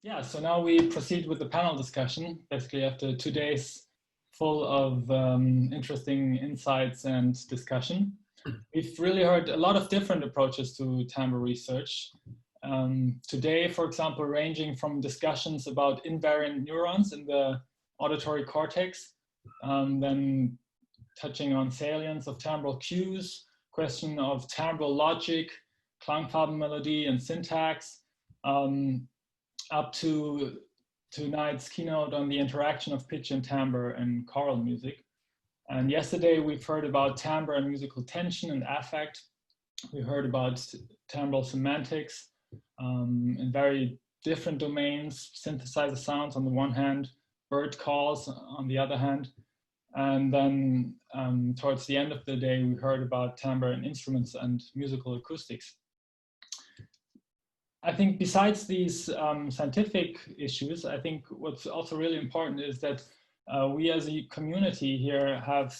Yeah, so now we proceed with the panel discussion, basically after 2 days full of interesting insights and discussion. We've really heard a lot of different approaches to timbre research. Today, for example, ranging from discussions about invariant neurons in the auditory cortex, then touching on salience of timbral cues, question of timbral logic, Klangfarbenmelodie and syntax, up to tonight's keynote on the interaction of pitch and timbre in choral music. And yesterday we've heard about timbre and musical tension and affect. We heard about timbral semantics in very different domains, synthesizer sounds on the one hand, bird calls on the other hand. And then towards the end of the day, we heard about timbre and instruments and musical acoustics. I think besides these scientific issues, I think what's also really important is that we as a community here have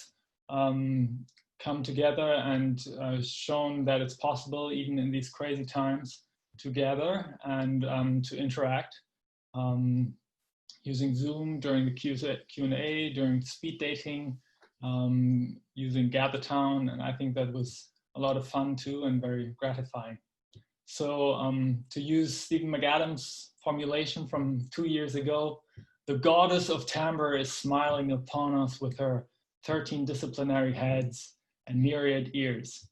come together and shown that it's possible, even in these crazy times, to gather and to interact using Zoom during the Q&A, during speed dating, using GatherTown, and I think that was a lot of fun too and very gratifying. So to use Stephen McAdams' formulation from 2 years ago, the goddess of timbre is smiling upon us with her 13 disciplinary heads and myriad ears.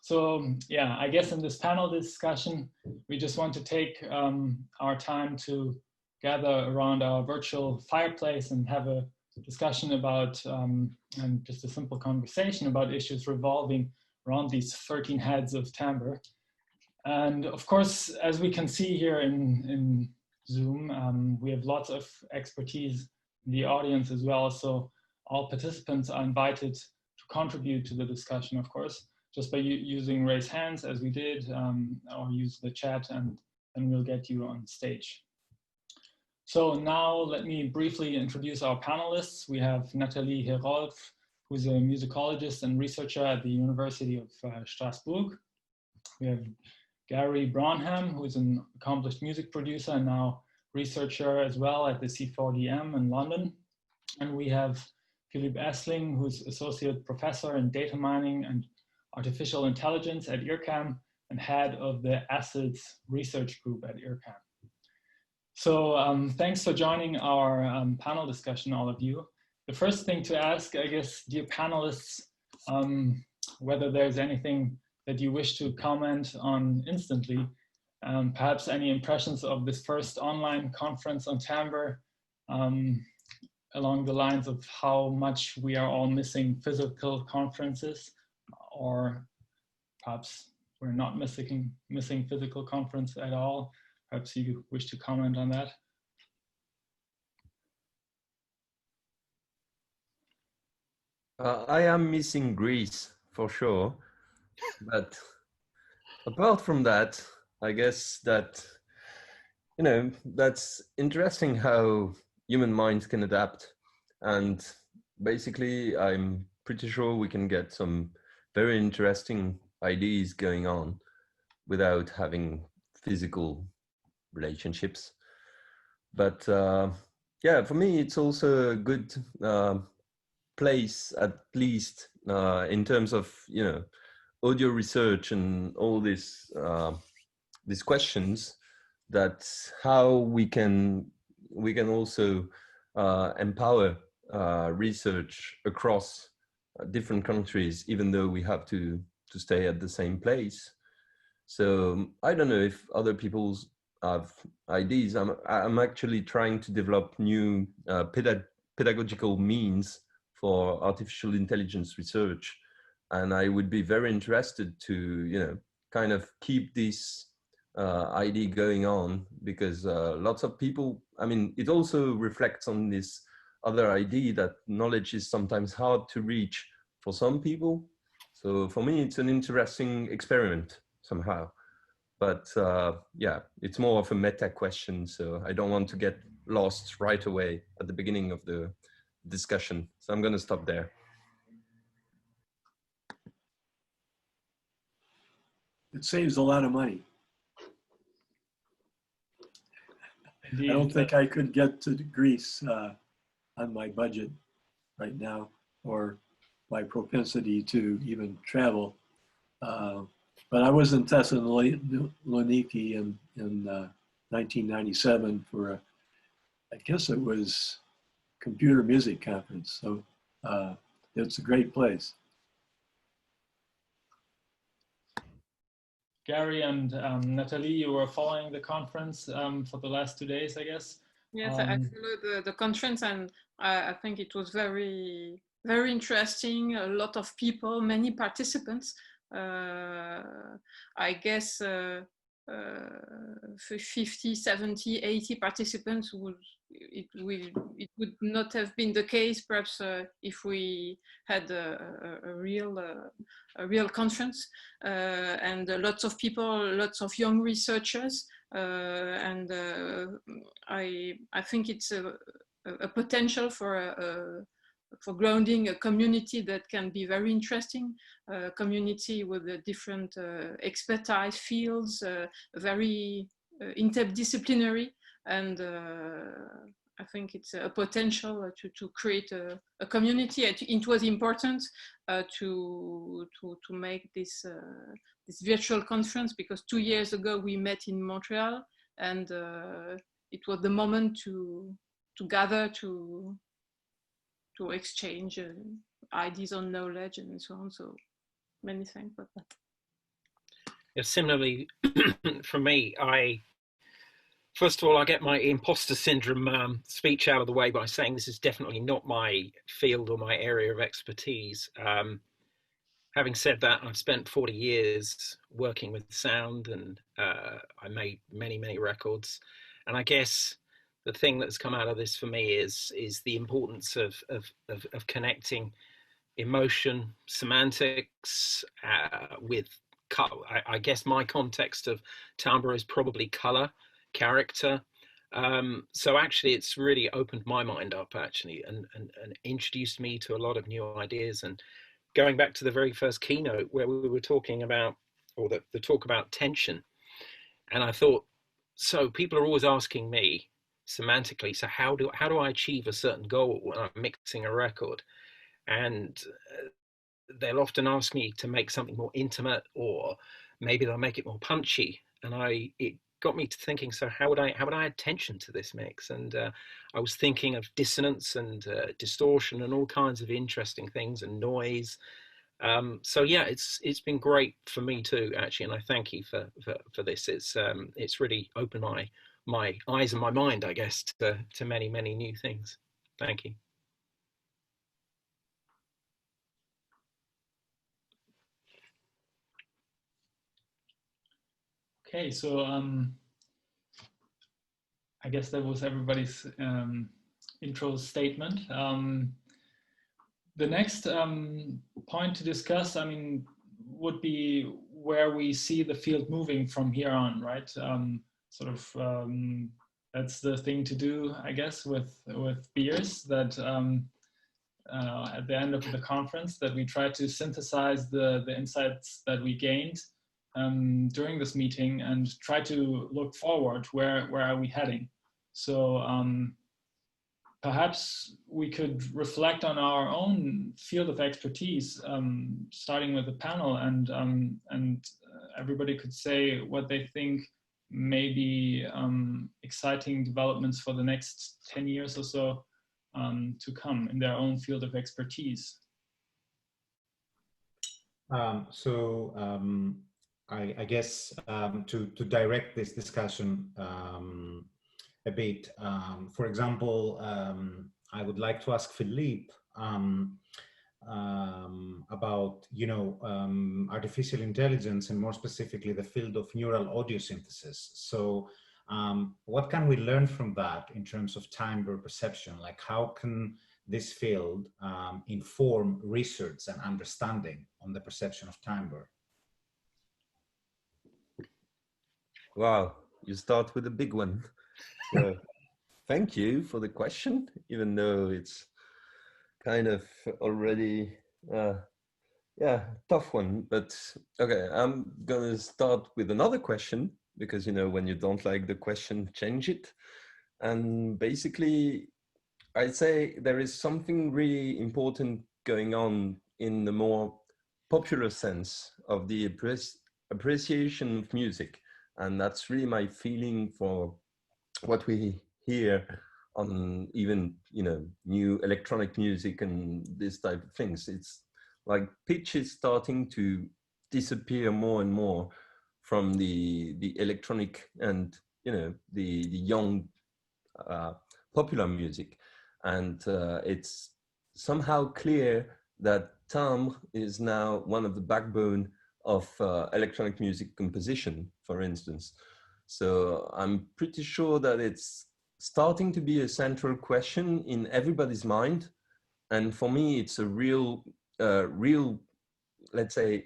So yeah, I guess in this panel discussion, we just want to take our time to gather around our virtual fireplace and have a discussion about, and just a simple conversation about issues revolving around these 13 heads of timbre. And of course, as we can see here in Zoom, we have lots of expertise in the audience as well. So all participants are invited to contribute to the discussion, of course, just by using raise hands as we did, or use the chat, and then we'll get you on stage. So now let me briefly introduce our panelists. We have Nathalie Herold, who's a musicologist and researcher at the University of Strasbourg. We have Gary Bromham, who is an accomplished music producer and now researcher as well at the C4DM in London. And we have Philippe Esling, who's associate professor in data mining and artificial intelligence at IRCAM and head of the ACIDS research group at IRCAM. So thanks for joining our panel discussion, all of you. The first thing to ask, I guess, dear panelists, whether there's anything that you wish to comment on instantly, perhaps any impressions of this first online conference on timbre, along the lines of how much we are all missing physical conferences, or perhaps we're not missing physical conference at all. Perhaps you wish to comment on that. I am missing Greece for sure, but apart from that, I guess that, you know, that's interesting how human minds can adapt. And basically, I'm pretty sure we can get some very interesting ideas going on without having physical relationships. But yeah, for me, it's also a good place, at least in terms of, you know, audio research and all this, these questions, that's how we can also empower research across different countries, even though we have to stay at the same place. So I don't know if other people have ideas. I'm actually trying to develop new pedagogical means for artificial intelligence research, and I would be very interested to, you know, kind of keep this idea going on, because lots of people, I mean, it also reflects on this other idea that knowledge is sometimes hard to reach for some people. So for me, it's an interesting experiment somehow. But yeah, it's more of a meta question, so I don't want to get lost right away at the beginning of the discussion. So I'm going to stop there. It saves a lot of money. Indeed. I don't think I could get to Greece on my budget right now, or my propensity to even travel. But I was in Thessaloniki in 1997 for I guess it was computer music conference. So it's a great place. Gary and Nathalie, you were following the conference for the last 2 days, I guess. Yes, I followed the conference, and I think it was very, very interesting. A lot of people, many participants. I guess 50, 70, 80 participants it would not have been the case perhaps if we had a real conference, and lots of people, lots of young researchers, and I think it's a potential for grounding a community that can be very interesting, a community with different expertise fields, very interdisciplinary, and I think it's a potential to create a community. It was important to make this virtual conference, because 2 years ago we met in Montreal, and it was the moment to gather, to exchange ideas on knowledge and so on. So many thanks for that. Yeah, similarly, for me, first of all, I get my imposter syndrome speech out of the way by saying this is definitely not my field or my area of expertise. Having said that, I've spent 40 years working with sound, and I made many, many records. And I guess the thing that's come out of this for me is the importance of connecting emotion, semantics with color. I guess my context of timbre is probably color, character. So actually it's really opened my mind up actually, and introduced me to a lot of new ideas. And going back to the very first keynote where we were talking about, or the talk about tension, and I thought, so people are always asking me semantically, so how do I achieve a certain goal when I'm mixing a record? And they'll often ask me to make something more intimate, or maybe they'll make it more punchy. And it got me to thinking, so how would I add tension to this mix? And I was thinking of dissonance and distortion and all kinds of interesting things, and noise. So yeah, it's been great for me too, actually, and I thank you for this. It's really opened my eyes and my mind, I guess, to many, many new things. Thank you. Okay, so I guess that was everybody's intro statement. The next point to discuss, I mean, would be where we see the field moving from here on, right? That's the thing to do, I guess, with beers, that at the end of the conference, that we try to synthesize the insights that we gained during this meeting, and try to look forward. Where are we heading? So perhaps we could reflect on our own field of expertise, starting with the panel, and everybody could say what they think may be exciting developments for the next 10 years or so to come in their own field of expertise. I guess to direct this discussion a bit, for example, I would like to ask Philippe about, artificial intelligence, and more specifically the field of neural audio synthesis. So what can we learn from that in terms of timbre perception? Like, how can this field inform research and understanding on the perception of timbre? Wow, you start with a big one. So thank you for the question, even though it's kind of already, tough one. But okay, I'm gonna start with another question, because when you don't like the question, change it. And basically, I'd say there is something really important going on in the more popular sense of the appreciation of music. And that's really my feeling for what we hear on even, new electronic music and this type of things. It's like pitch is starting to disappear more and more from the electronic and, the young popular music. And it's somehow clear that timbre is now one of the backbone of electronic music composition, for instance. So I'm pretty sure that it's starting to be a central question in everybody's mind. And for me, it's a real, let's say,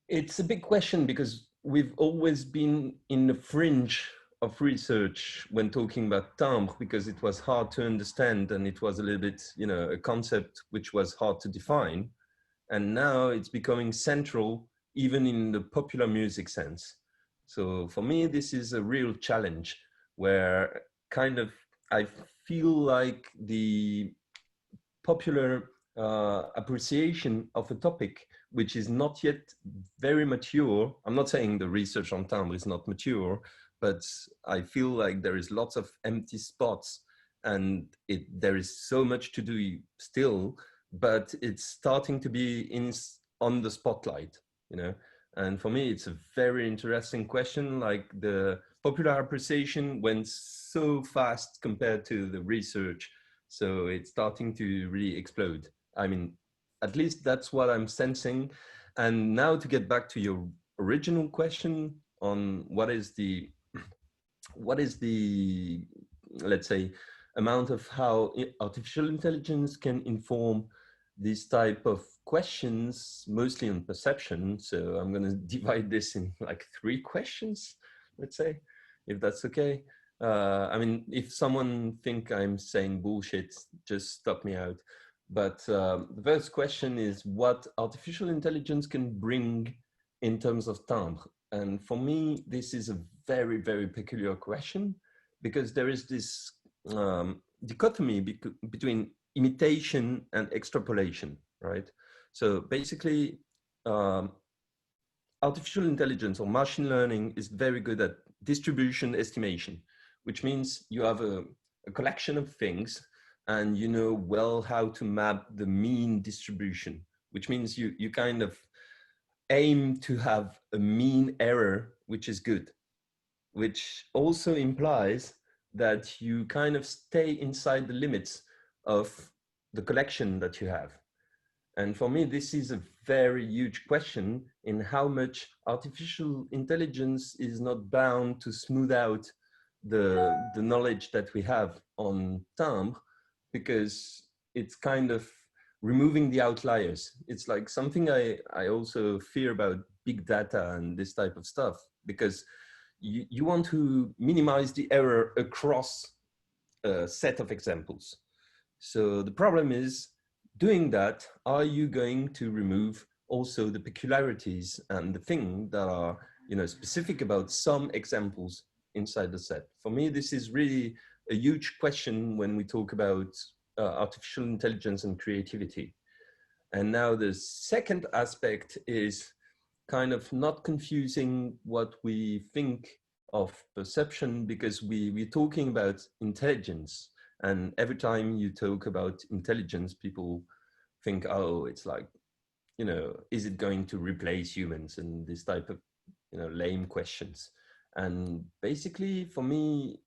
it's a big question because we've always been in the fringe of research when talking about timbre, because it was hard to understand and it was a little bit, a concept which was hard to define. And now it's becoming central even in the popular music sense. So for me, this is a real challenge where kind of I feel like the popular appreciation of a topic which is not yet very mature. I'm not saying the research on timbre is not mature, but I feel like there is lots of empty spots and there is so much to do still, but it's starting to be on the spotlight, And for me, it's a very interesting question. Like the popular appreciation went so fast compared to the research. So it's starting to really explode. I mean, at least that's what I'm sensing. And now to get back to your original question on what is the, let's say, amount of how artificial intelligence can inform this type of questions, mostly on perception. So I'm going to divide this in like 3 questions, let's say, if that's okay. I mean, if someone think I'm saying bullshit, just stop me out. But the first question is what artificial intelligence can bring in terms of timbre. And for me, this is a very, very peculiar question because there is this dichotomy between imitation and extrapolation, right? So basically, artificial intelligence or machine learning is very good at distribution estimation, which means you have a collection of things and you know well how to map the mean distribution, which means you kind of aim to have a mean error, which is good, which also implies that you kind of stay inside the limits of the collection that you have. And for me, this is a very huge question in how much artificial intelligence is not bound to smooth out the knowledge that we have on timbre, because it's kind of removing the outliers. It's like something I also fear about big data and this type of stuff, because you want to minimize the error across a set of examples. So the problem is, doing that, are you going to remove also the peculiarities and the things that are specific about some examples inside the set? For me, this is really a huge question when we talk about artificial intelligence and creativity. And now the second aspect is kind of not confusing what we think of perception, because we're talking about intelligence. And every time you talk about intelligence, people think, oh, it's like, is it going to replace humans, and this type of, lame questions. And basically, for me,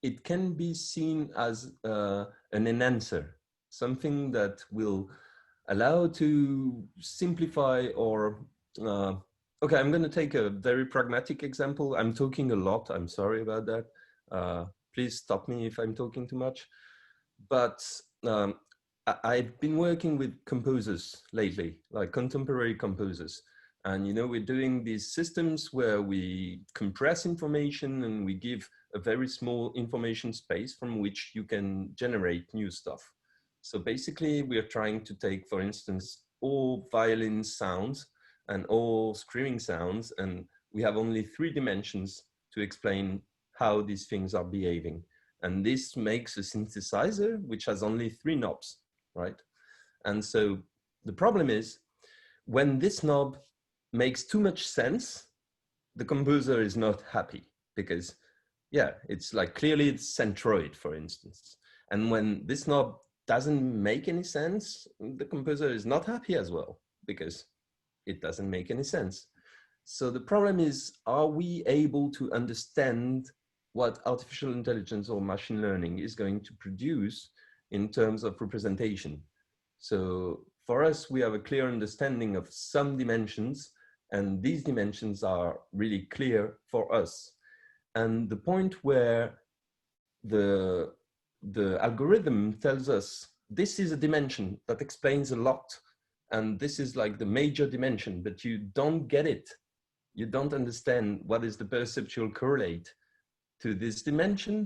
it can be seen as an enhancer, something that will allow to simplify or, okay, I'm going to take a very pragmatic example. I'm talking a lot. I'm sorry about that. Please stop me if I'm talking too much. But I've been working with composers lately, like contemporary composers. And, we're doing these systems where we compress information and we give a very small information space from which you can generate new stuff. So basically, we are trying to take, for instance, all violin sounds and all screaming sounds, and we have only 3 dimensions to explain how these things are behaving. And this makes a synthesizer which has only 3 knobs, right? And so the problem is when this knob makes too much sense, the composer is not happy because, yeah, it's like clearly it's centroid, for instance. And when this knob doesn't make any sense, the composer is not happy as well because it doesn't make any sense. So the problem is, are we able to understand what artificial intelligence or machine learning is going to produce in terms of representation? So for us, we have a clear understanding of some dimensions, and these dimensions are really clear for us. And the point where the algorithm tells us this is a dimension that explains a lot, and this is like the major dimension, but you don't get it. You don't understand what is the perceptual correlate to this dimension,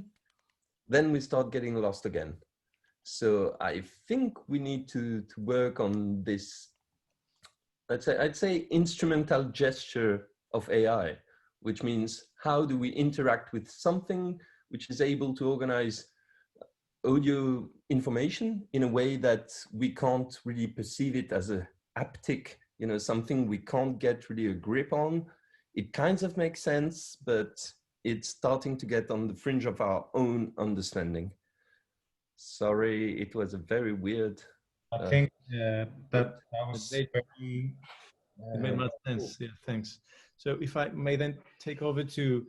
then we start getting lost again. So I think we need to work on this, I'd say instrumental gesture of AI, which means how do we interact with something which is able to organize audio information in a way that we can't really perceive it as a haptic, you know, something we can't get really a grip on. It kind of makes sense, but it's starting to get on the fringe of our own understanding. Sorry, it was a very weird. I think that was very. It made much sense. Yeah, thanks. So if I may then take over to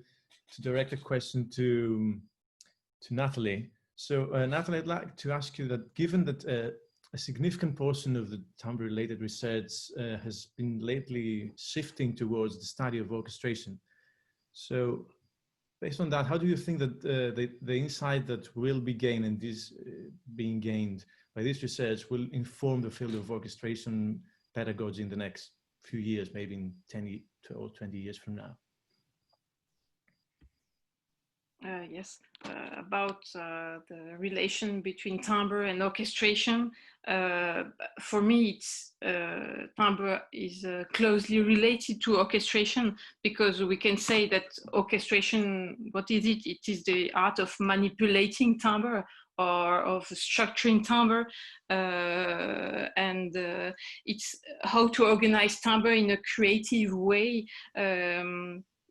direct a question to Nathalie. So Nathalie, I'd like to ask you that given that a significant portion of the Timbre-related research has been lately shifting towards the study of orchestration. So based on that, how do you think that the insight that will be gained and this being gained by this research will inform the field of orchestration pedagogy in the next few years, maybe in 10 or 20 years from now? Yes, about the relation between timbre and orchestration. For me, it's timbre is closely related to orchestration, because we can say that orchestration, what is it? It is the art of manipulating timbre or of structuring timbre, and it's how to organize timbre in a creative way.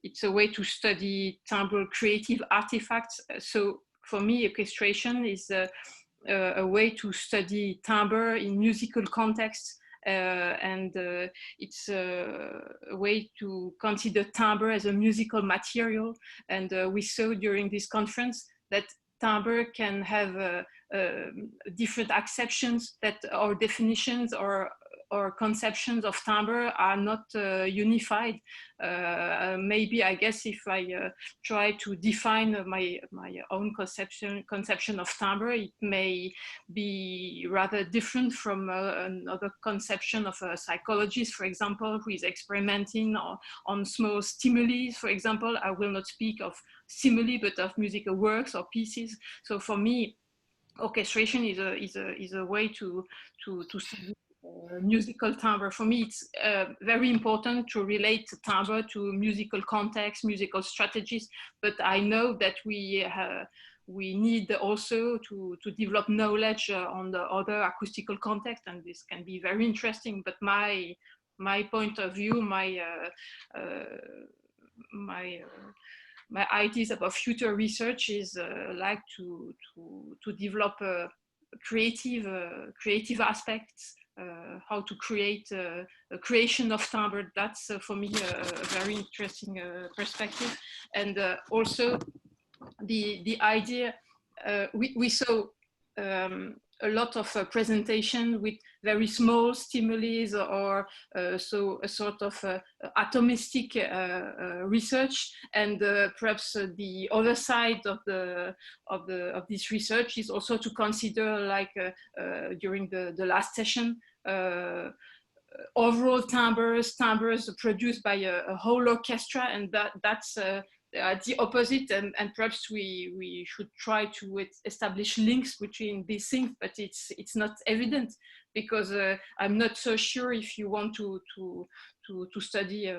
It's a way to study timbre creative artifacts. So for me, orchestration is a way to study timbre in musical contexts, and it's a way to consider timbre as a musical material. And we saw during this conference that timbre can have different acceptions, that our definitions or conceptions of timbre are not unified. Maybe, I guess, if I try to define my own conception of timbre, it may be rather different from another conception of a psychologist, for example, who is experimenting on small stimuli. For example, I will not speak of stimuli, but of musical works or pieces. So for me, orchestration is a way to study musical timbre. For me, it's very important to relate timbre to musical context, musical strategies. But I know that we need also to develop knowledge on the other acoustical context, and this can be very interesting. But my point of view, my ideas about future research is like to develop creative aspects, how to create a creation of timbre. That's for me a very interesting perspective. And also the idea, we saw a lot of presentation with very small stimuli, or so a sort of atomistic research, and perhaps the other side of this research is also to consider, like during the last session, overall timbres produced by a whole orchestra, and that's the opposite, and perhaps we should try to establish links between these things, but it's not evident, because I'm not so sure if you want to study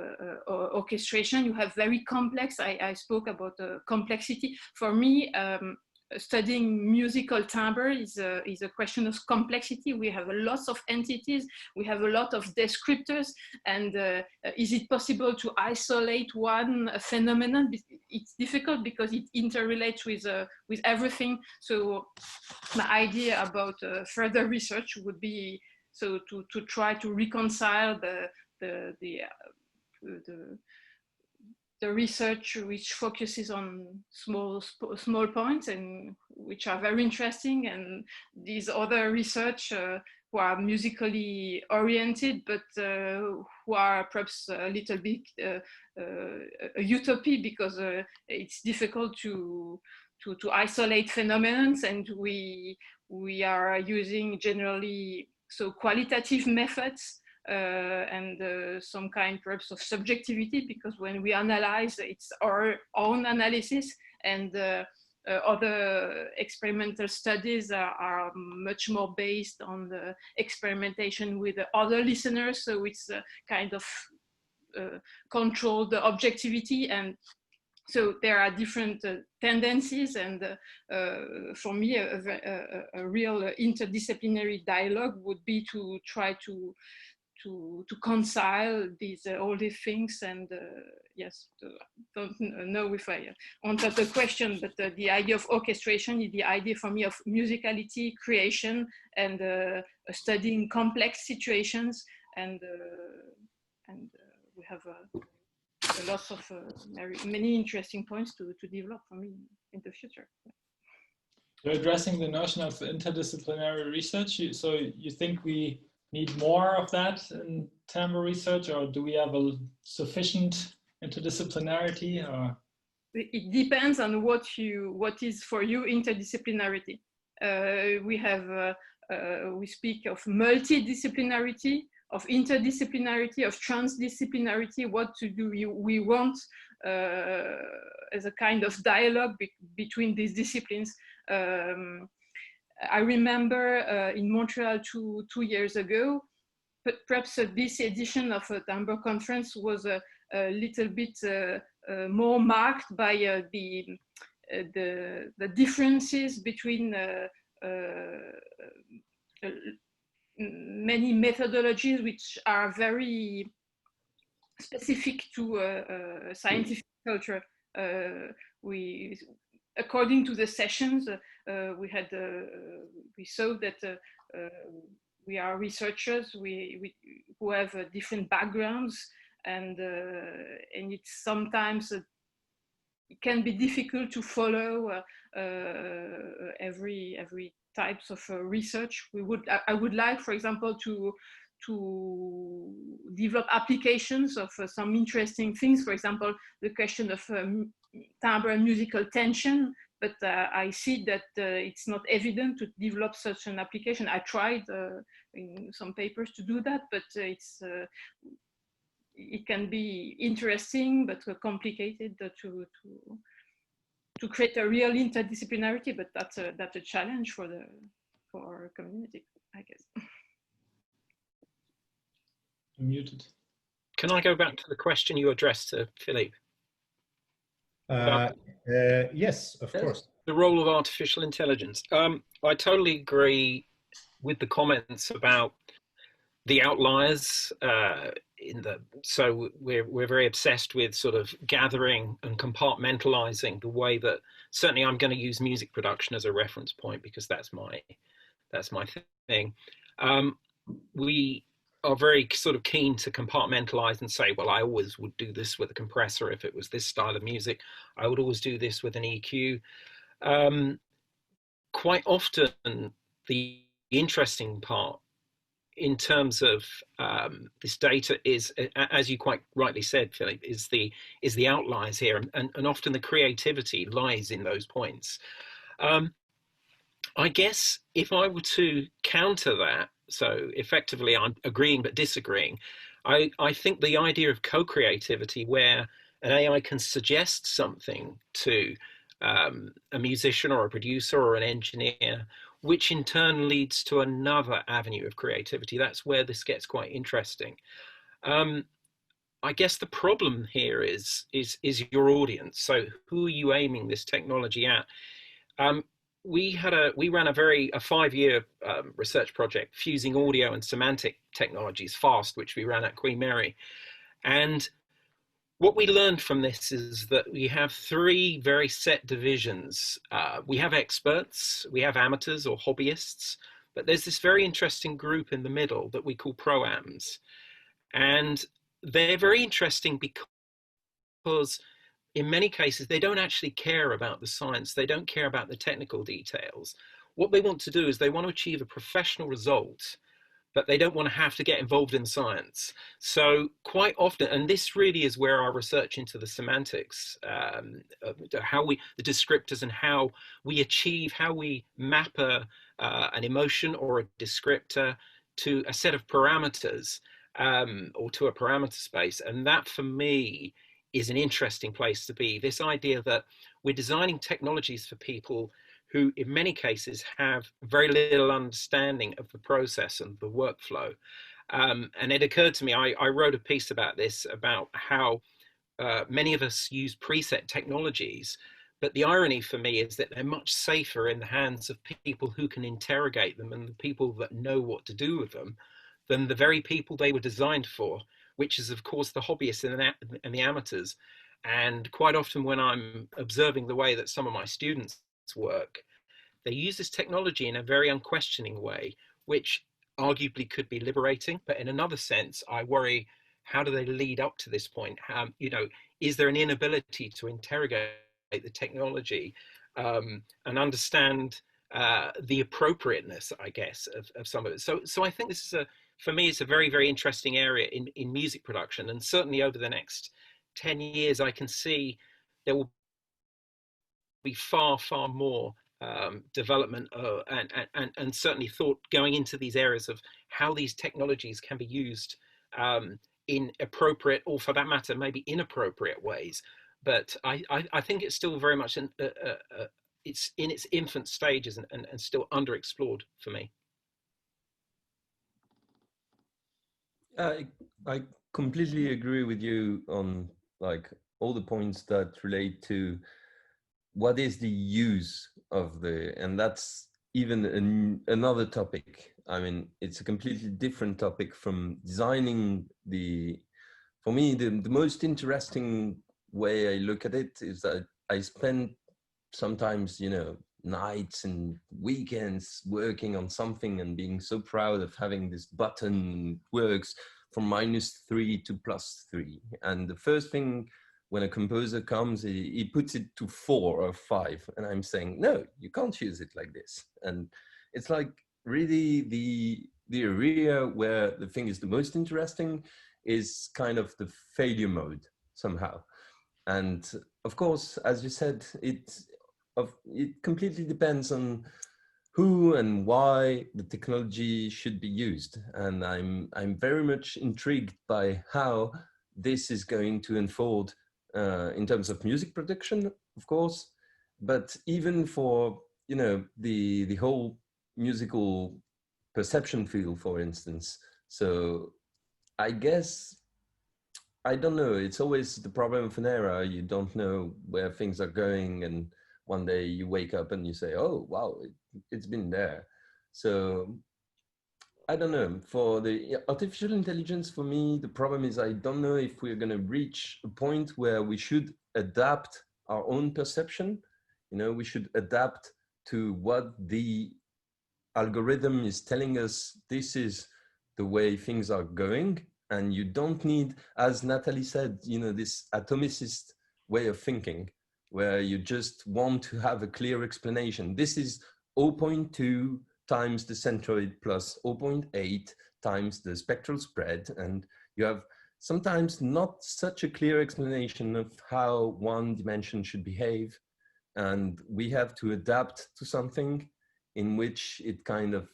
orchestration. You have very complex, I spoke about complexity. For me, studying musical timbre is a question of complexity. We have a lot of entities, we have a lot of descriptors, and is it possible to isolate one phenomenon? It's difficult because it interrelates with everything. So my idea about further research would be to try to reconcile the research which focuses on small points and which are very interesting, and these other research who are musically oriented, but who are perhaps a little bit a utopia, because it's difficult to isolate phenomena, and we are using generally qualitative methods. And some kind perhaps of subjectivity, because when we analyze, it's our own analysis, and other experimental studies are much more based on the experimentation with the other listeners, so it's kind of controlled objectivity. And so there are different tendencies, and for me a real interdisciplinary dialogue would be to try to concile all these things. And yes, don't know if I answered the question, but the idea of orchestration is the idea for me of musicality, creation, and studying complex situations, and we have a lot of many interesting points to develop for me in the future. You're addressing the notion of interdisciplinary research. So you think we need more of that in timbre research, or do we have a sufficient interdisciplinarity? Or? It depends on what is for you interdisciplinarity. We speak of multidisciplinarity, of interdisciplinarity, of transdisciplinarity. What do we want as a kind of dialogue between these disciplines? I remember in Montreal two years ago, but perhaps this edition of a Timbre conference was a little bit more marked by the differences between many methodologies which are very specific to scientific culture. According to the sessions, we saw that we are researchers who have different backgrounds, and it's sometimes it can be difficult to follow every types of research. I would like, for example, to develop applications of some interesting things. For example, the question of timbre and musical tension, but I see that it's not evident to develop such an application. I tried in some papers to do that, but it can be interesting, but complicated to create a real interdisciplinarity. But that's a challenge for our community, I guess. Muted. Can I go back to the question you addressed to Philippe? Yes, of course. The role of artificial intelligence. I totally agree with the comments about the outliers. So we're very obsessed with sort of gathering and compartmentalizing the way that, certainly I'm going to use music production as a reference point because that's my thing. We are very sort of keen to compartmentalize and say, well, I always would do this with a compressor if it was this style of music. I would always do this with an EQ. Quite often, the interesting part in terms of this data is, as you quite rightly said, Philippe, is the outliers here, and often the creativity lies in those points. I guess if I were to counter that, so effectively I'm agreeing but disagreeing, I think the idea of co-creativity, where an AI can suggest something to a musician or a producer or an engineer, which in turn leads to another avenue of creativity. That's where this gets quite interesting. I guess the problem here is your audience. So who are you aiming this technology at? We ran a 5-year research project fusing audio and semantic technologies, FAST, which we ran at Queen Mary. And what we learned from this is that we have 3 very set divisions. We have experts, we have amateurs or hobbyists, but there's this very interesting group in the middle that we call proams. And they're very interesting because in many cases, they don't actually care about the science. They don't care about the technical details. What they want to do is they want to achieve a professional result, but they don't want to have to get involved in science. So quite often, and this really is where our research into the semantics, the descriptors and how we achieve, how we map an emotion or a descriptor to a set of parameters or to a parameter space. And that for me is an interesting place to be. This idea that we're designing technologies for people who in many cases have very little understanding of the process and the workflow. And it occurred to me, I wrote a piece about this, about how many of us use preset technologies, but the irony for me is that they're much safer in the hands of people who can interrogate them and the people that know what to do with them than the very people they were designed for, which is of course the hobbyists and the amateurs. And quite often when I'm observing the way that some of my students work, they use this technology in a very unquestioning way, which arguably could be liberating. But in another sense, I worry, how do they lead up to this point? Is there an inability to interrogate the technology and understand the appropriateness, I guess, of some of it? So I think this is for me, it's a very, very interesting area in music production. And certainly over the next 10 years, I can see there will be far, far more development and certainly thought going into these areas of how these technologies can be used in appropriate, or for that matter, maybe inappropriate ways. But I think it's still very much it's in its infant stages and still underexplored for me. I completely agree with you on like all the points that relate to what is the use of and that's even another topic. I mean, it's a completely different topic from designing for me, the most interesting way I look at it is that I spend sometimes, nights and weekends working on something and being so proud of having this button works from -3 to +3. And the first thing when a composer comes, he puts it to 4 or 5. And I'm saying, no, you can't use it like this. And it's like really the area where the thing is the most interesting is kind of the failure mode somehow. And of course, as you said, it completely depends on who and why the technology should be used. And I'm very much intrigued by how this is going to unfold in terms of music production, of course, but even for, the whole musical perception field, for instance. So I guess, I don't know, it's always the problem of an era. You don't know where things are going, and one day you wake up and you say, oh, wow, it's been there. So I don't know, for the artificial intelligence, for me, the problem is I don't know if we're going to reach a point where we should adapt our own perception. We should adapt to what the algorithm is telling us. This is the way things are going. And you don't need, as Nathalie said, this atomicist way of thinking, where you just want to have a clear explanation. This is 0.2 times the centroid plus 0.8 times the spectral spread. And you have sometimes not such a clear explanation of how one dimension should behave. And we have to adapt to something in which it kind of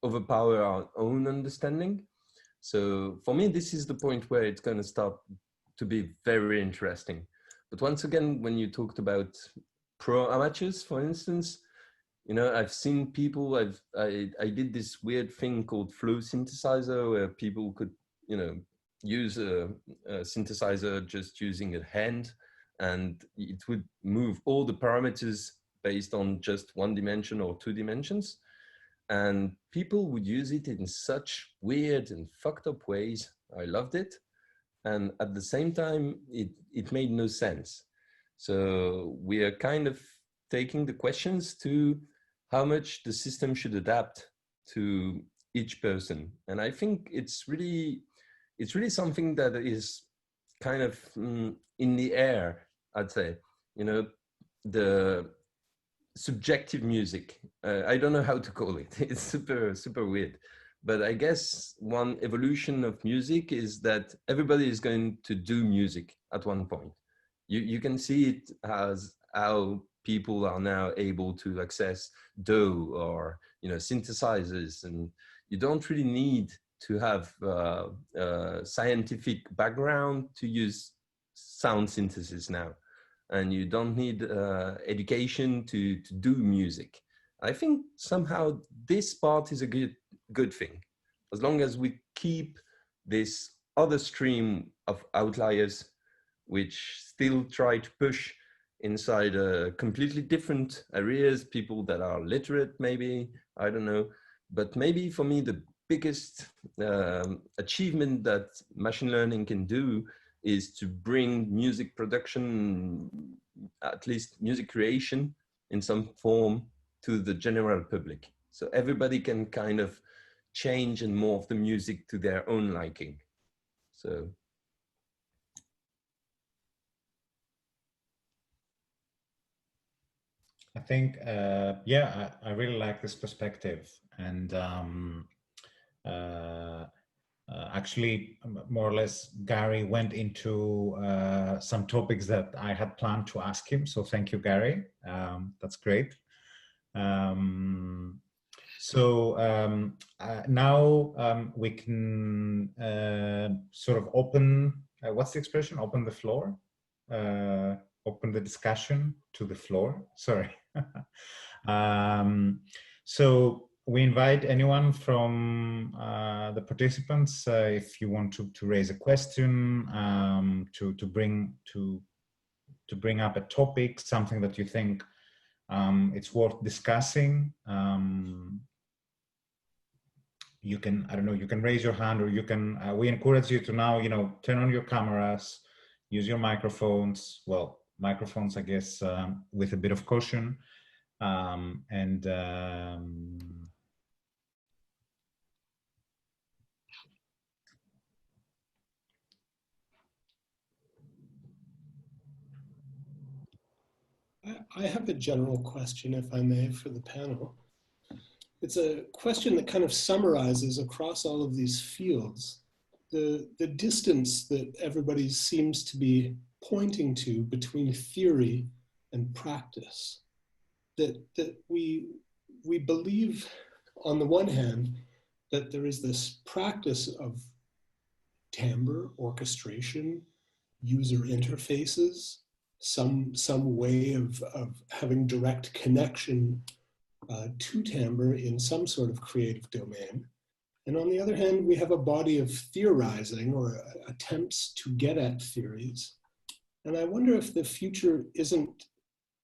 overpower our own understanding. So for me, this is the point where it's going to start to be very interesting. But once again, when you talked about pro amateurs, for instance, you know, I've seen people, I did this weird thing called flow synthesizer where people could, you know, use a synthesizer just using a hand, and it would move all the parameters based on just one dimension or two dimensions. And people would use it in such weird and fucked up ways. I loved it. And at the same time, it made no sense. So we are kind of taking the questions to how much the system should adapt to each person. And I think it's really something that is kind of in the air, I'd say. You know, the subjective music. I don't know how to call it. It's super, super weird. But I guess one evolution of music is that everybody is going to do music at one point. You can see it as how people are now able to access DAW or, you know, synthesizers, and you don't really need to have a scientific background to use sound synthesis now. And you don't need education to do music. I think somehow this part is a good thing, as long as we keep this other stream of outliers, which still try to push inside completely different areas, people that are literate, maybe, I don't know. But maybe for me, the biggest achievement that machine learning can do is to bring music production, at least music creation in some form, to the general public. So everybody can kind of change and morph the music to their own liking. So. I think, yeah, I really like this perspective. And actually, more or less, Gary went into some topics that I had planned to ask him. So thank you, Gary. That's great. Now we can sort of open, what's the expression? Open the floor? Open the discussion to the floor. Sorry. So we invite anyone from the participants, if you want to raise a question, to bring up a topic, something that you think it's worth discussing. You can, I don't know, you can raise your hand, or you can, we encourage you to now, you know, turn on your cameras, use your microphones. Well, microphones, I guess, with a bit of caution. I have a general question, if I may, for the panel. It's a question that kind of summarizes across all of these fields the distance that everybody seems to be pointing to between theory and practice. That we believe, on the one hand, that there is this practice of timbre, orchestration, user interfaces, some way of having direct connection to timbre in some sort of creative domain. And on the other hand, we have a body of theorizing or attempts to get at theories. And I wonder if the future isn't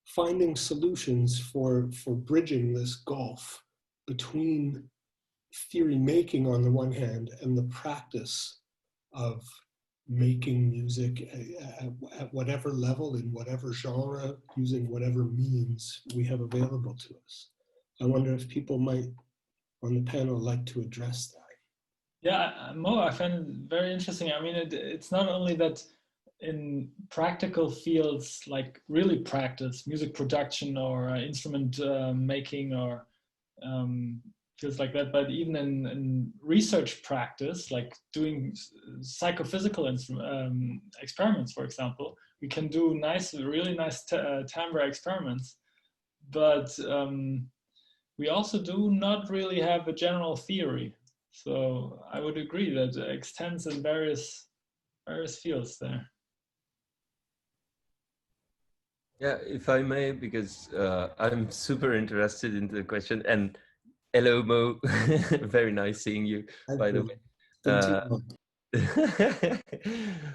finding solutions for bridging this gulf between theory making on the one hand and the practice of making music at whatever level, in whatever genre, using whatever means we have available to us. I wonder if people might, on the panel, like to address that. Yeah, Mo, I find it very interesting. I mean, it's not only that in practical fields, like really practice, music production or instrument making or fields like that, but even in research practice, like doing psychophysical experiments, for example, we can do really nice timbre experiments, but we also do not really have a general theory. So I would agree that it extends in various fields there. Yeah, if I may, because I'm super interested in the question. And hello, Mo. Very nice seeing you, by the way.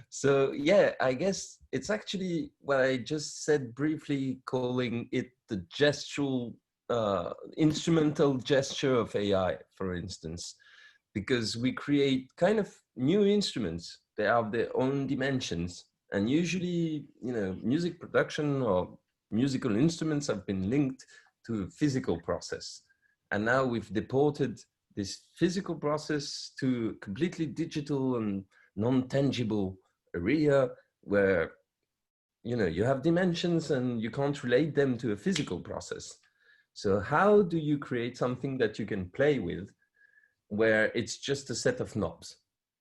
So yeah, I guess it's actually what I just said briefly, calling it the gestural, instrumental gesture of AI, for instance, because we create kind of new instruments. They have their own dimensions. And usually, you know, music production or musical instruments have been linked to a physical process. And now we've deported this physical process to completely digital and non-tangible area where, you know, you have dimensions and you can't relate them to a physical process. So how do you create something that you can play with where it's just a set of knobs?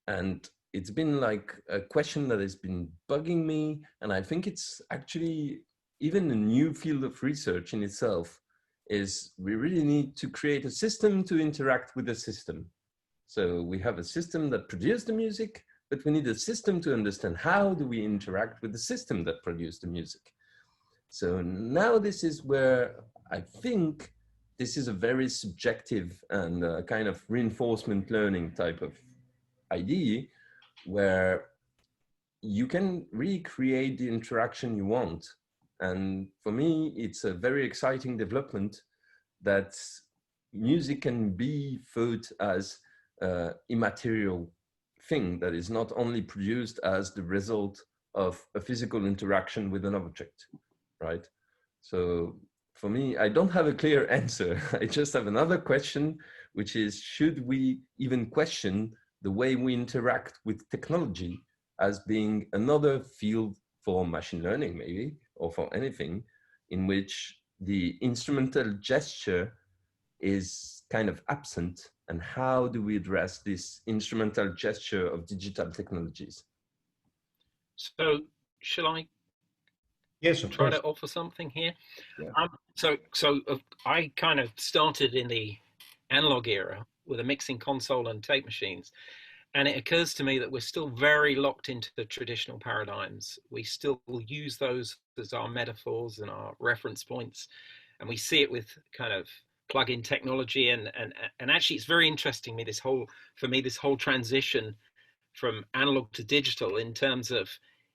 And it's been like a question that has been bugging me. And I think it's actually even a new field of research in itself, is we really need to create a system to interact with the system. So we have a system that produced the music, but we need a system to understand how do we interact with the system that produced the music. So now this is where I think this is a very subjective and kind of reinforcement learning type of idea, where you can recreate the interaction you want. And for me, it's a very exciting development that music can be thought as an immaterial thing that is not only produced as the result of a physical interaction with an object, right? So for me, I don't have a clear answer. I just have another question, which is, should we even question the way we interact with technology as being another field for machine learning, maybe, or for anything, in which the instrumental gesture is kind of absent? And how do we address this instrumental gesture of digital technologies? So shall I Yes, of try course. to offer something here? Yeah. I kind of started in the analog era with a mixing console and tape machines. And it occurs to me that we're still very locked into the traditional paradigms. We still use those as our metaphors and our reference points. And we see it with kind of plug-in technology. And actually, it's very interesting, this whole transition from analog to digital, in terms of,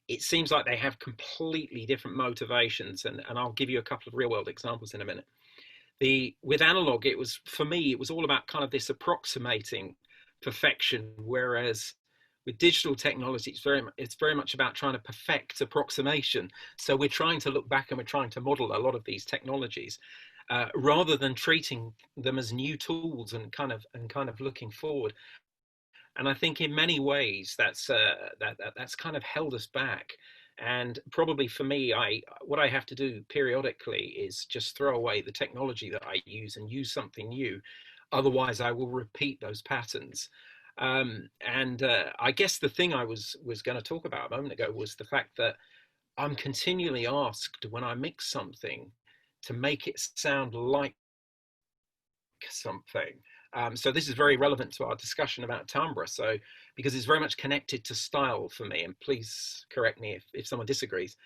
it seems like they have completely different motivations. And I'll give you a couple of real world examples in a minute. With analog, for me, it was all about kind of this approximating perfection, whereas with digital technology, it's very much about trying to perfect approximation. So we're trying to look back and we're trying to model a lot of these technologies, rather than treating them as new tools and kind of looking forward. And I think in many ways that's kind of held us back. And probably for me, what I have to do periodically is just throw away the technology that I use and use something new. Otherwise, I will repeat those patterns. I guess the thing I was going to talk about a moment ago was the fact that I'm continually asked when I mix something to make it sound like something. So this is very relevant to our discussion about timbre. So, because it's very much connected to style for me, and please correct me if someone disagrees.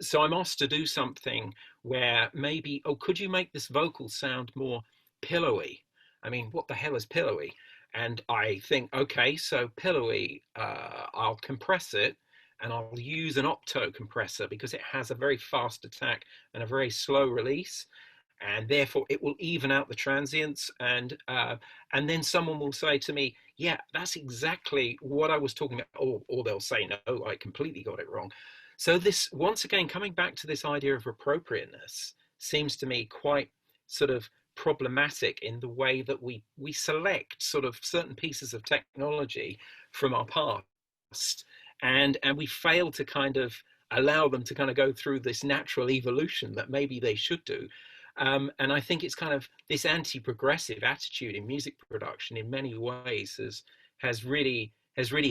So I'm asked to do something where maybe, oh, could you make this vocal sound more pillowy? I mean, what the hell is pillowy? And I think, okay, so pillowy, I'll compress it and I'll use an opto compressor because it has a very fast attack and a very slow release. And therefore it will even out the transients. And then someone will say to me, yeah, that's exactly what I was talking about. Or they'll say, no, I completely got it wrong. So this, once again, coming back to this idea of appropriateness, seems to me quite sort of problematic in the way that we select sort of certain pieces of technology from our past, and we fail to kind of allow them to kind of go through this natural evolution that maybe they should do. And I think it's kind of this anti-progressive attitude in music production in many ways has really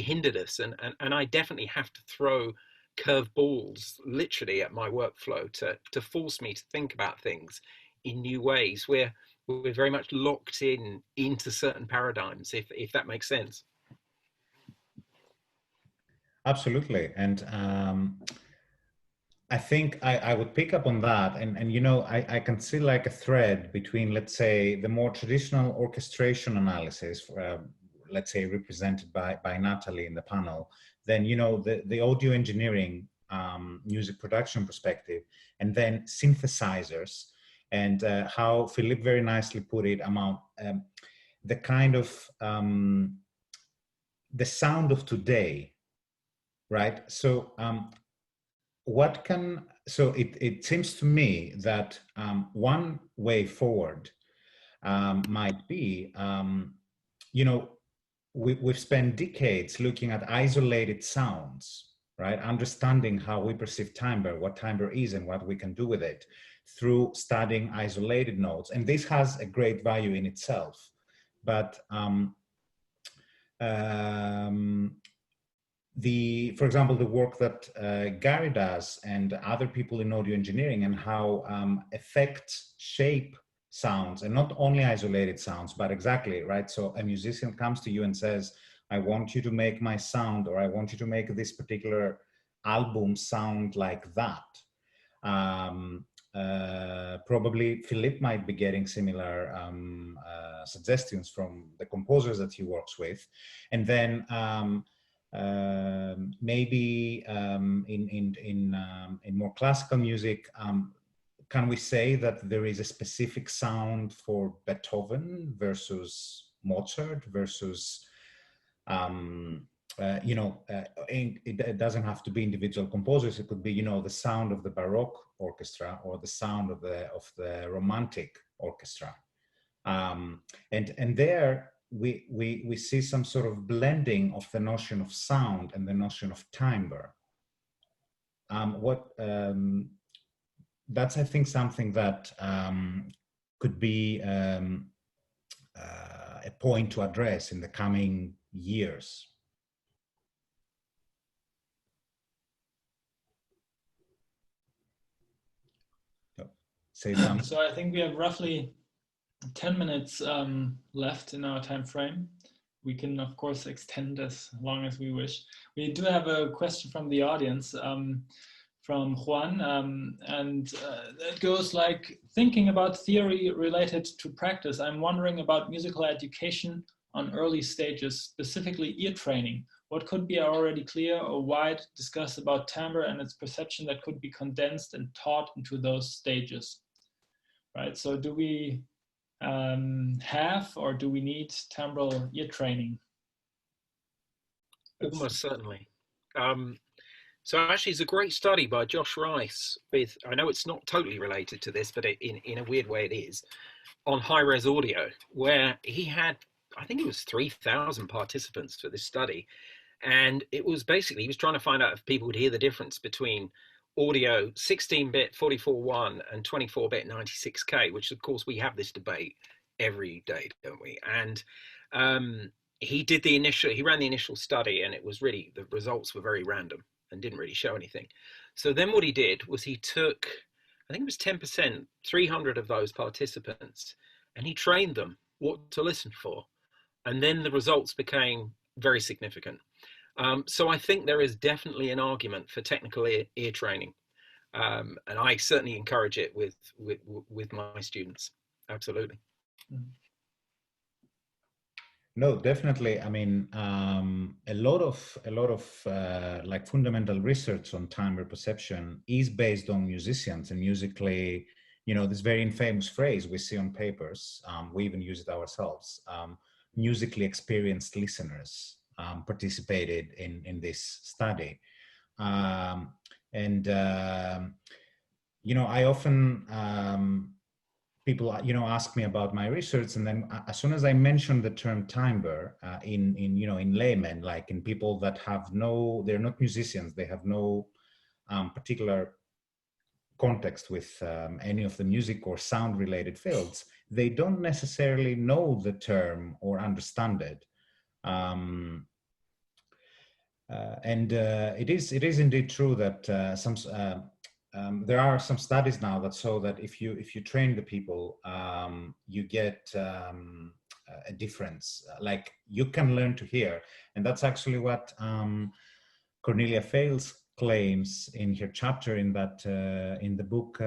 hindered us. And I definitely have to throw curved balls literally at my workflow to force me to think about things in new ways, where we're very much locked into certain paradigms, if that makes sense. Absolutely. And I think I would pick up on that, and you know, I can see like a thread between, let's say, the more traditional orchestration analysis, let's say represented by Nathalie in the panel, then you know the audio engineering, music production perspective, and then synthesizers, and how Philippe very nicely put it, the kind of the sound of today, right? So it seems to me that one way forward might be, you know, we've spent decades looking at isolated sounds, right? Understanding how we perceive timbre, what timbre is and what we can do with it through studying isolated notes. And this has a great value in itself. But for example, the work that Gary does and other people in audio engineering, and how effects shape sounds, and not only isolated sounds, but exactly, right? So a musician comes to you and says, I want you to make my sound, or I want you to make this particular album sound like that. Probably Philippe might be getting similar suggestions from the composers that he works with. And then maybe in more classical music, can we say that there is a specific sound for Beethoven versus Mozart versus, you know, it doesn't have to be individual composers. It could be, you know, the sound of the Baroque orchestra or the sound of the Romantic orchestra, and there we see some sort of blending of the notion of sound and the notion of timbre. That's, I think, something that could be a point to address in the coming years. Say something. So I think we have roughly 10 minutes left in our time frame. We can, of course, extend as long as we wish. We do have a question from the audience, from Juan, and it goes like, thinking about theory related to practice, I'm wondering about musical education on early stages, specifically ear training. What could be already clear or wide discussed about timbre and its perception that could be condensed and taught into those stages, right? So do we have, or do we need timbral ear training? Almost certainly. So actually, it's a great study by Josh Rice with, I know it's not totally related to this, but in a weird way it is, on high-res audio, where he had, I think it was 3,000 participants for this study. And it was basically, he was trying to find out if people would hear the difference between audio 16-bit 44.1 and 24-bit 96K, which of course we have this debate every day, don't we? And he ran the initial study, and it was really, the results were very random and didn't really show anything. So then what he did was he took, I think it was 10%, 300 of those participants, and he trained them what to listen for. And then the results became very significant. So I think there is definitely an argument for technical ear training. And I certainly encourage it with my students. Absolutely. No, definitely. I mean, a lot of like fundamental research on timbre perception is based on musicians and musically, you know, this very infamous phrase we see on papers. We even use it ourselves. Musically experienced listeners participated in this study, you know, I often. People, you know, ask me about my research, and then as soon as I mention the term timbre in you know, in laymen, like in people that have they're not musicians, they have no particular context with any of the music or sound related fields, they don't necessarily know the term or understand it. It is indeed true that there are some studies now that show that if you train the people, you get a difference. Like, you can learn to hear, and that's actually what Cornelia Fales claims in her chapter in that in the book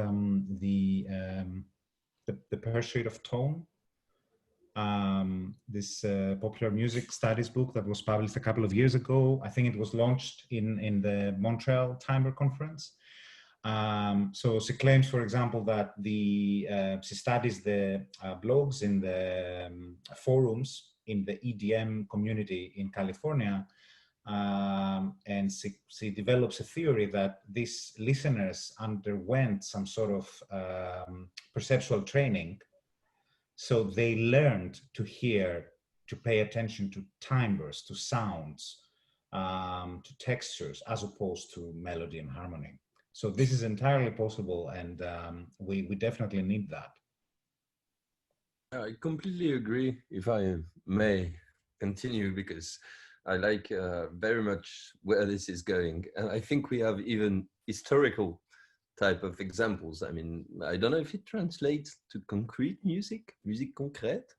the Pursuit of Tone, this popular music studies book that was published a couple of years ago. I think it was launched in the Montreal Timbre Conference. So she claims, for example, that she studies the blogs in the forums in the EDM community in California, and she develops a theory that these listeners underwent some sort of perceptual training. So they learned to hear, to pay attention to timbres, to sounds, to textures, as opposed to melody and harmony. So this is entirely possible, and we definitely need that. I completely agree, if I may continue, because I like very much where this is going. And I think we have even historical type of examples. I mean, I don't know if it translates to concrete music, musique concrète,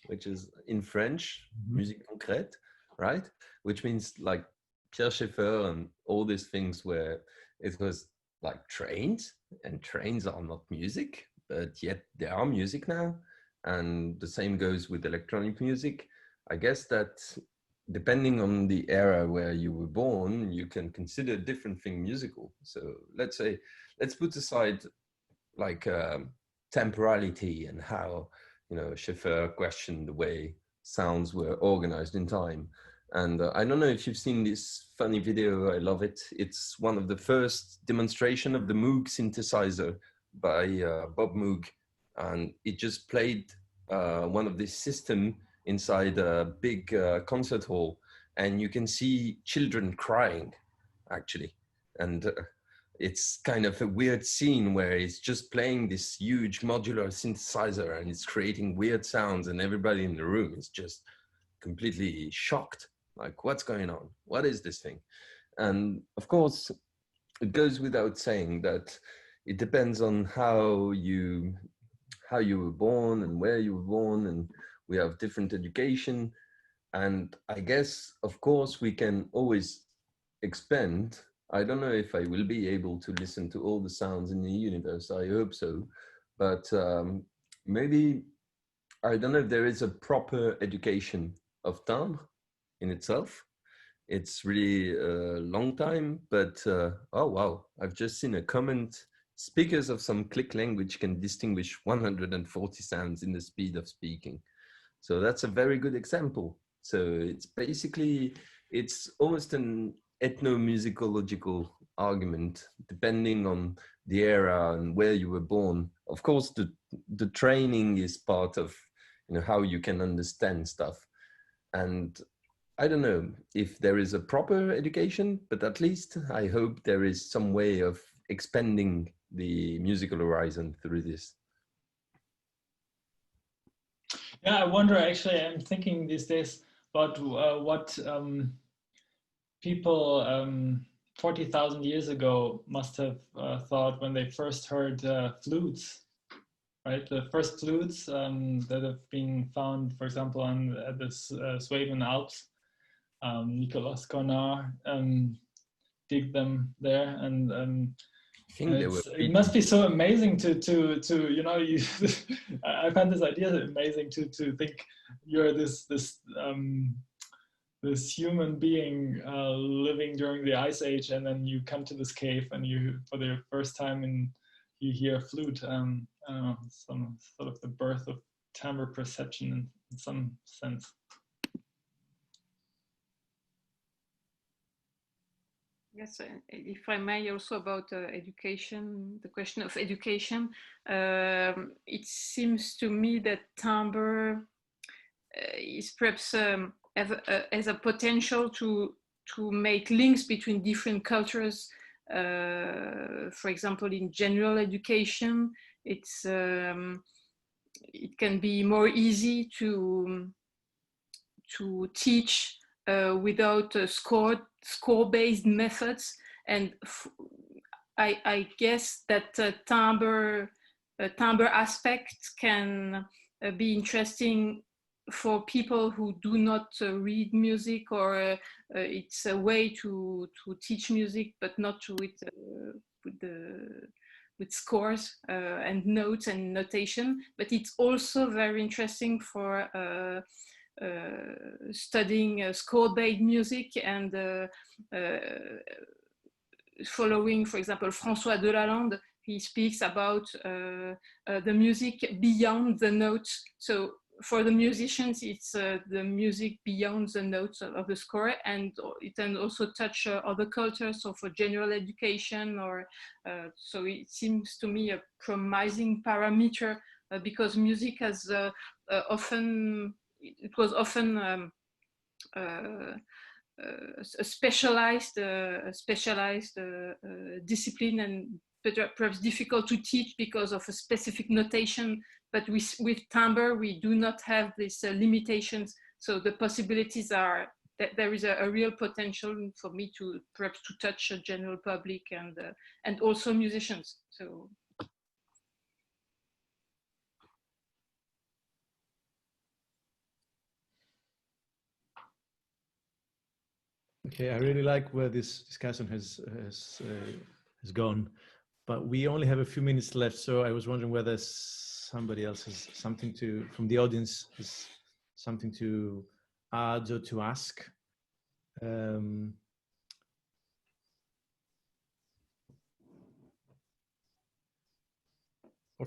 which is in French, musique concrète, right? Which means like Pierre Schaeffer and all these things where it was like trains, and trains are not music, but yet they are music now. And the same goes with electronic music. I guess that depending on the era where you were born, you can consider a different thing musical. So let's say, let's put aside like temporality and how, you know, Schaeffer questioned the way sounds were organized in time. And I don't know if you've seen this funny video, I love it. It's one of the first demonstration of the Moog synthesizer by Bob Moog. And it just played one of this system inside a big concert hall, and you can see children crying, actually. And it's kind of a weird scene where it's just playing this huge modular synthesizer and it's creating weird sounds, and everybody in the room is just completely shocked. Like, what's going on? What is this thing? And of course, it goes without saying that it depends on how you were born and where you were born, and we have different education. And I guess, of course, we can always expand. I don't know if I will be able to listen to all the sounds in the universe. I hope so. But maybe, I don't know if there is a proper education of timbre in itself. It's really a long time, but oh wow, I've just seen a comment. Speakers of some click language can distinguish 140 sounds in the speed of speaking. So that's a very good example. So it's basically, it's almost an ethnomusicological argument, depending on the era and where you were born. Of course, the training is part of, you know, how you can understand stuff. And I don't know if there is a proper education, but at least I hope there is some way of expanding the musical horizon through this. Yeah, I wonder, actually, I'm thinking these days about what people 40,000 years ago must have thought when they first heard flutes, right? The first flutes that have been found, for example, at the Swabian Alps. Nicolas Cornard dig them there, and it must be so amazing to you know, I find this idea amazing to think you're this human being living during the Ice Age, and then you come to this cave and you, for the first time, you hear a flute. I don't know, some sort of the birth of timbre perception in some sense. Yes, if I may, also about education, the question of education, it seems to me that timbre is perhaps has a potential to make links between different cultures. For example, in general education, it can be more easy to teach without score-based methods, and I guess that timbre aspects can be interesting for people who do not read music, or it's a way to teach music, but not with scores and notes and notation. But it's also very interesting for studying score-based music and following, for example, François Delalande. He speaks about the music beyond the notes. So for the musicians, it's the music beyond the notes of the score, and it can also touch other cultures. So for general education, or so it seems to me a promising parameter because music has it was often a specialized discipline, and perhaps difficult to teach because of a specific notation. But with timbre, we do not have these limitations. So the possibilities are that there is a real potential for me to perhaps to touch a general public and also musicians. So. Okay, I really like where this discussion has gone, but we only have a few minutes left. So I was wondering whether somebody else has something from the audience, has something to add or to ask. Or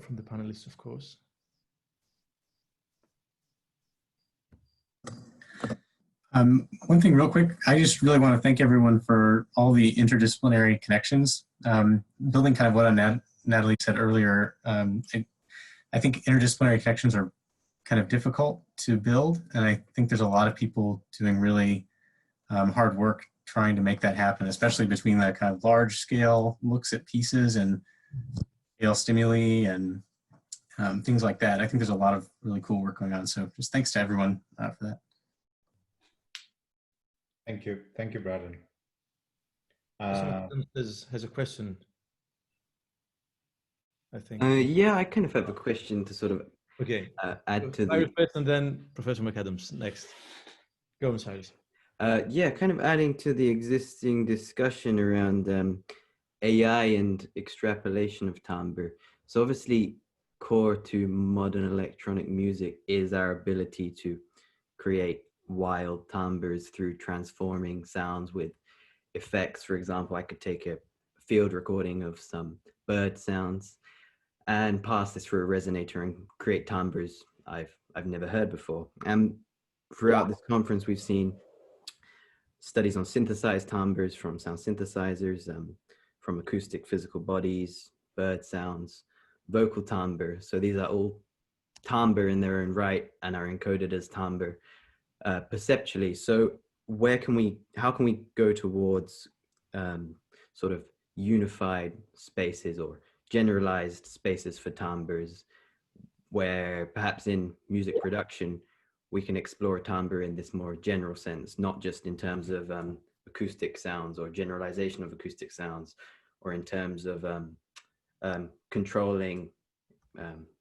from the panelists, of course. One thing real quick, I just really want to thank everyone for all the interdisciplinary connections. Building kind of what Nathalie said earlier, I think interdisciplinary connections are kind of difficult to build, and I think there's a lot of people doing really hard work trying to make that happen, especially between the kind of large scale looks at pieces and scale stimuli and things like that. I think there's a lot of really cool work going on. So just thanks to everyone for that. Thank you, Braden. Has a question, I think. Yeah, I kind of have a question to sort of add to the... First, and then Professor McAdams next. Go on, Cyrus. Yeah, kind of adding to the existing discussion around AI and extrapolation of timbre. So obviously, core to modern electronic music is our ability to create wild timbres through transforming sounds with effects. For example, I could take a field recording of some bird sounds and pass this through a resonator and create timbres I've never heard before. And throughout this conference, we've seen studies on synthesized timbres from sound synthesizers, from acoustic physical bodies, bird sounds, vocal timbre. So these are all timbre in their own right and are encoded as timbre perceptually. So how can we go towards sort of unified spaces or generalized spaces for timbres, where perhaps in music production we can explore timbre in this more general sense, not just in terms of acoustic sounds or generalization of acoustic sounds, or in terms of controlling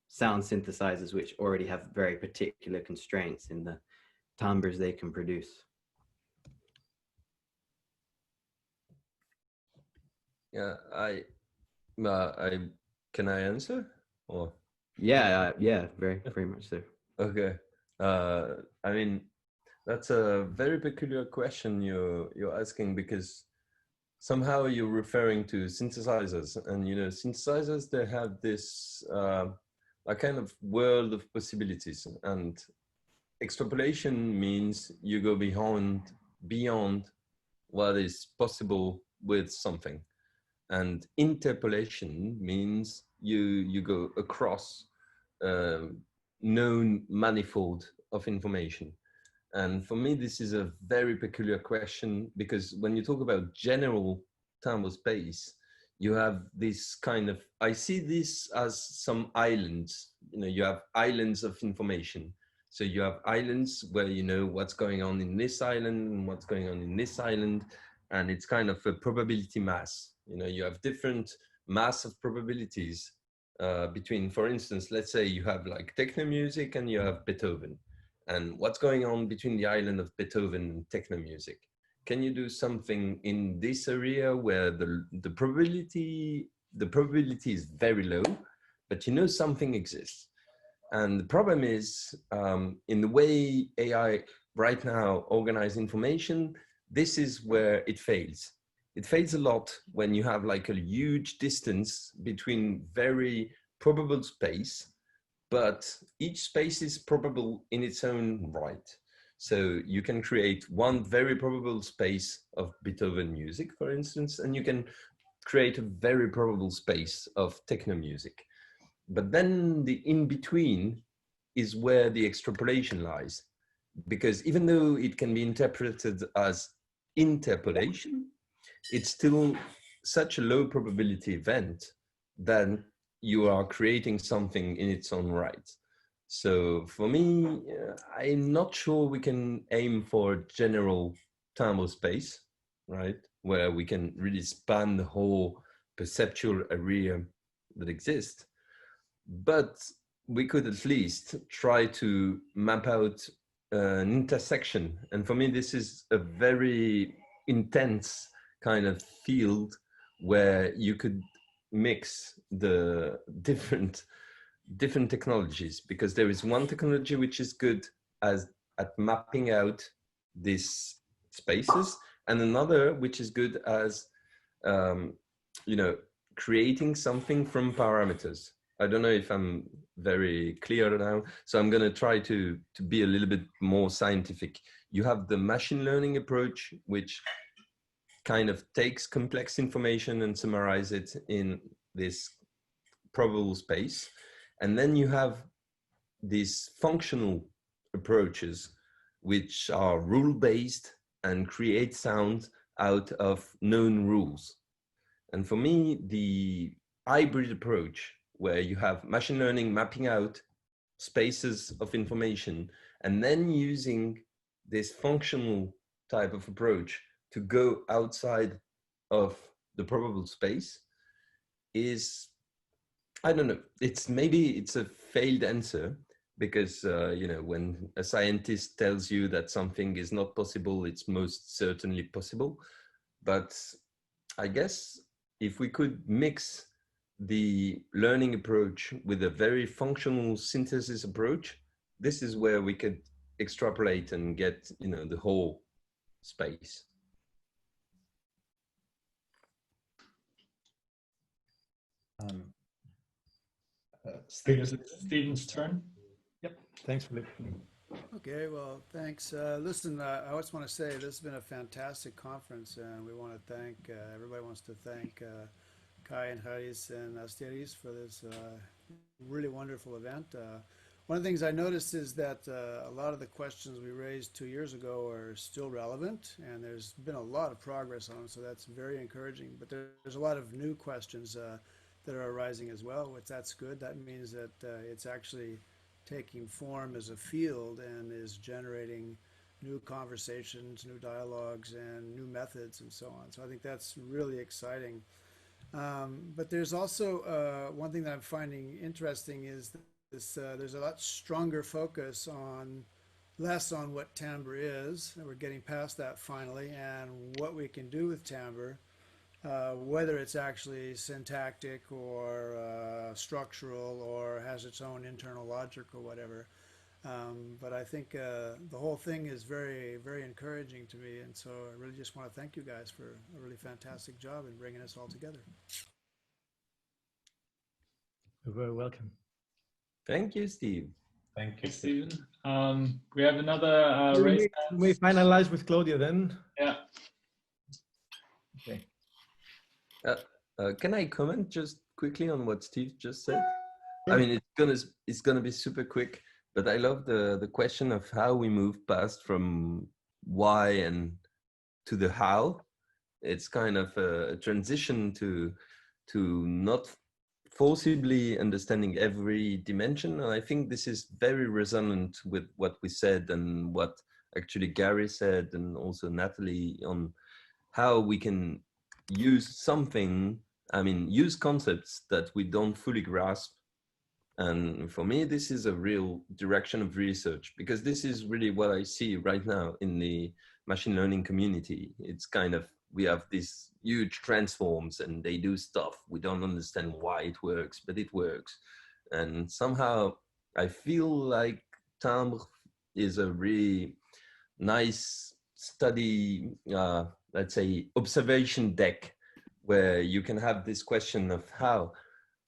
sound synthesizers which already have very particular constraints in the timbres they can produce. Yeah, can I answer? Or yeah, very much so. Okay. I mean, that's a very peculiar question you're asking, because somehow you're referring to synthesizers, and synthesizers, they have this a kind of world of possibilities, and extrapolation means you go beyond what is possible with something, and interpolation means you go across known manifold of information. And for me, this is a very peculiar question, because when you talk about general timbre space, you have this kind of, I see this as some islands. You have islands of information. So you have islands where you know what's going on in this island and what's going on in this island, and it's kind of a probability mass. You have different mass of probabilities between, for instance, let's say you have like techno music and you have Beethoven, and what's going on between the island of Beethoven and techno music? Can you do something in this area where the probability is very low, but you know something exists? And the problem is, in the way AI right now organize information, this is where it fails. It fails a lot when you have like a huge distance between very probable space, but each space is probable in its own right. So you can create one very probable space of Beethoven music, for instance, and you can create a very probable space of techno music. But then the in-between is where the extrapolation lies. Because even though it can be interpreted as interpolation, it's still such a low probability event that you are creating something in its own right. So for me, I'm not sure we can aim for general timbre space, right? Where we can really span the whole perceptual area that exists. But we could at least try to map out an intersection. And for me, this is a very intense kind of field where you could mix the different technologies, because there is one technology which is good at mapping out these spaces, and another which is good as creating something from parameters. I don't know if I'm very clear now, so I'm going to try to be a little bit more scientific. You have the machine learning approach, which kind of takes complex information and summarize it in this probable space. And then you have these functional approaches, which are rule-based and create sound out of known rules. And for me, the hybrid approach, where you have machine learning mapping out spaces of information and then using this functional type of approach to go outside of the probable space, is, I don't know, maybe it's a failed answer, because when a scientist tells you that something is not possible, it's most certainly possible. But I guess if we could mix the learning approach with a very functional synthesis approach, this is where we could extrapolate and get the whole space. Steven's turn. Yep. Thanks, Philippe. Okay, well, thanks. Listen, I just want to say this has been a fantastic conference, and we want to thank, everybody wants to thank Kai and Haris and Asteris for this really wonderful event. One of the things I noticed is that a lot of the questions we raised 2 years ago are still relevant, and there's been a lot of progress on them, so that's very encouraging. But there's a lot of new questions that are arising as well, which that's good. That means that it's actually taking form as a field and is generating new conversations, new dialogues, and new methods and so on. So I think that's really exciting. But there's also one thing that I'm finding interesting is this, there's a lot stronger focus on less on what timbre is, and we're getting past that finally, and what we can do with timbre, whether it's actually syntactic or structural or has its own internal logic or whatever. But I think the whole thing is very, very encouraging to me, and so I really just want to thank you guys for a really fantastic job in bringing us all together. You're very welcome. Thank you, Steve. Thank you, Stephen. We have another raise. We finalize with Claudia then. Yeah. Okay. Can I comment just quickly on what Steve just said? I mean, it's gonna be super quick, but I love the question of how we move past from why and to the how. It's kind of a transition to not forcibly understanding every dimension. And I think this is very resonant with what we said and what actually Gary said, and also Nathalie, on how we can use something, use concepts that we don't fully grasp And for me, this is a real direction of research, because this is really what I see right now in the machine learning community. It's kind of, we have these huge transforms and they do stuff. We don't understand why it works, but it works. And somehow I feel like Timbre is a really nice study, let's say, observation deck, where you can have this question of how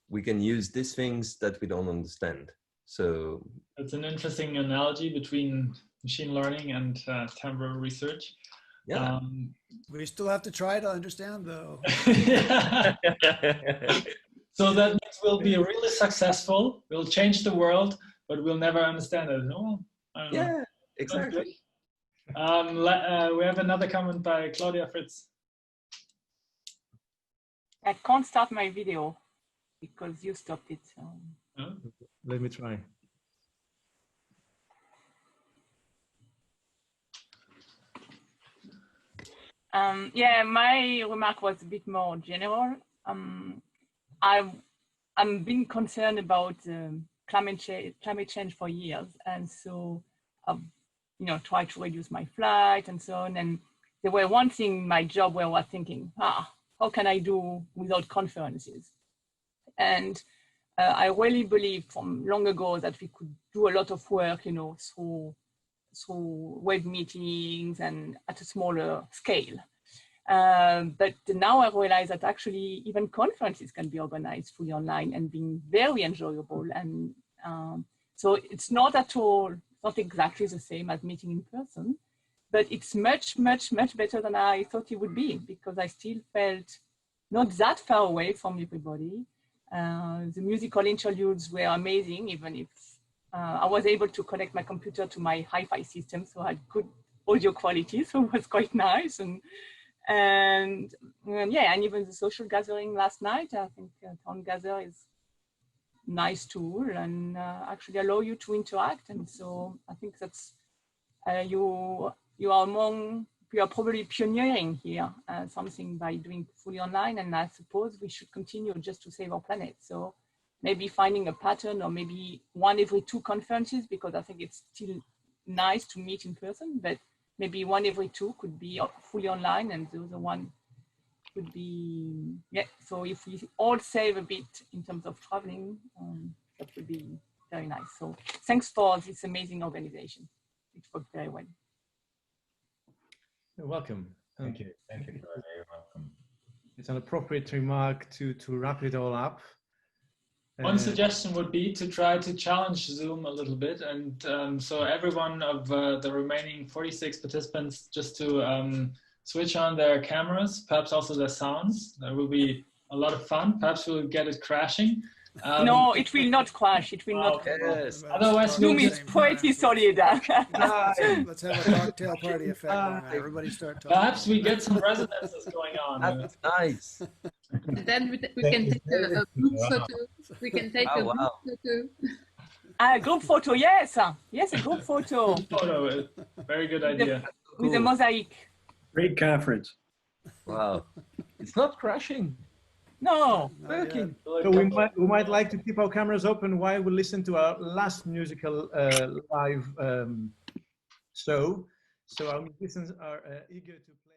we can use these things that we don't understand. So it's an interesting analogy between machine learning and Timbre research. Yeah. We still have to try to understand, though. So that means we'll be really successful, we'll change the world, but we'll never understand it. Oh, I don't know. Yeah, exactly. We have another comment by Claudia Fritz. I can't start my video because you stopped it. So. Oh. Let me try. Yeah, my remark was a bit more general. I'm been concerned about climate change for years, and so I've tried to reduce my flight and so on. And there were one thing in my job where I was thinking, how can I do without conferences? And I really believe from long ago that we could do a lot of work, through web meetings and at a smaller scale. But now I realize that actually even conferences can be organized fully online and being very enjoyable. And so it's not at all, not exactly the same as meeting in person, but it's much, much, much better than I thought it would be, because I still felt not that far away from everybody. The musical interludes were amazing, even if I was able to connect my computer to my hi-fi system, so I had good audio quality, so it was quite nice. And yeah, and even the social gathering last night, I think Town Gather is a nice tool and actually allow you to interact. And so I think that's, you are probably pioneering here something by doing fully online, and I suppose we should continue just to save our planet. So maybe finding a pattern, or maybe 1 every 2 conferences, because I think it's still nice to meet in person, but maybe 1 every 2 could be fully online, and the other one could be, yeah. So if we all save a bit in terms of traveling, that would be very nice. So thanks for this amazing organization. It worked very well. You're welcome. Thank you. Thank you, Claudia. You're welcome. It's an appropriate remark to wrap it all up. One suggestion would be to try to challenge Zoom a little bit, and so every one of the remaining 46 participants just to switch on their cameras, perhaps also their sounds. That will be a lot of fun. Perhaps we'll get it crashing. No, it will not crash. It will not. Yes. Otherwise, Zoom is pretty solid. Let's have a cocktail party effect going on. Everybody start talking. Perhaps we get some resonances going on. That's nice. And then we can take a group photo. We can take a group photo. A group photo, yes. Yes, a group photo. Photo, very good idea. With a mosaic. Great conference. Wow. It's not crashing. No. Working. So we might like to keep our cameras open while we listen to our last musical live show. So our musicians are eager to play.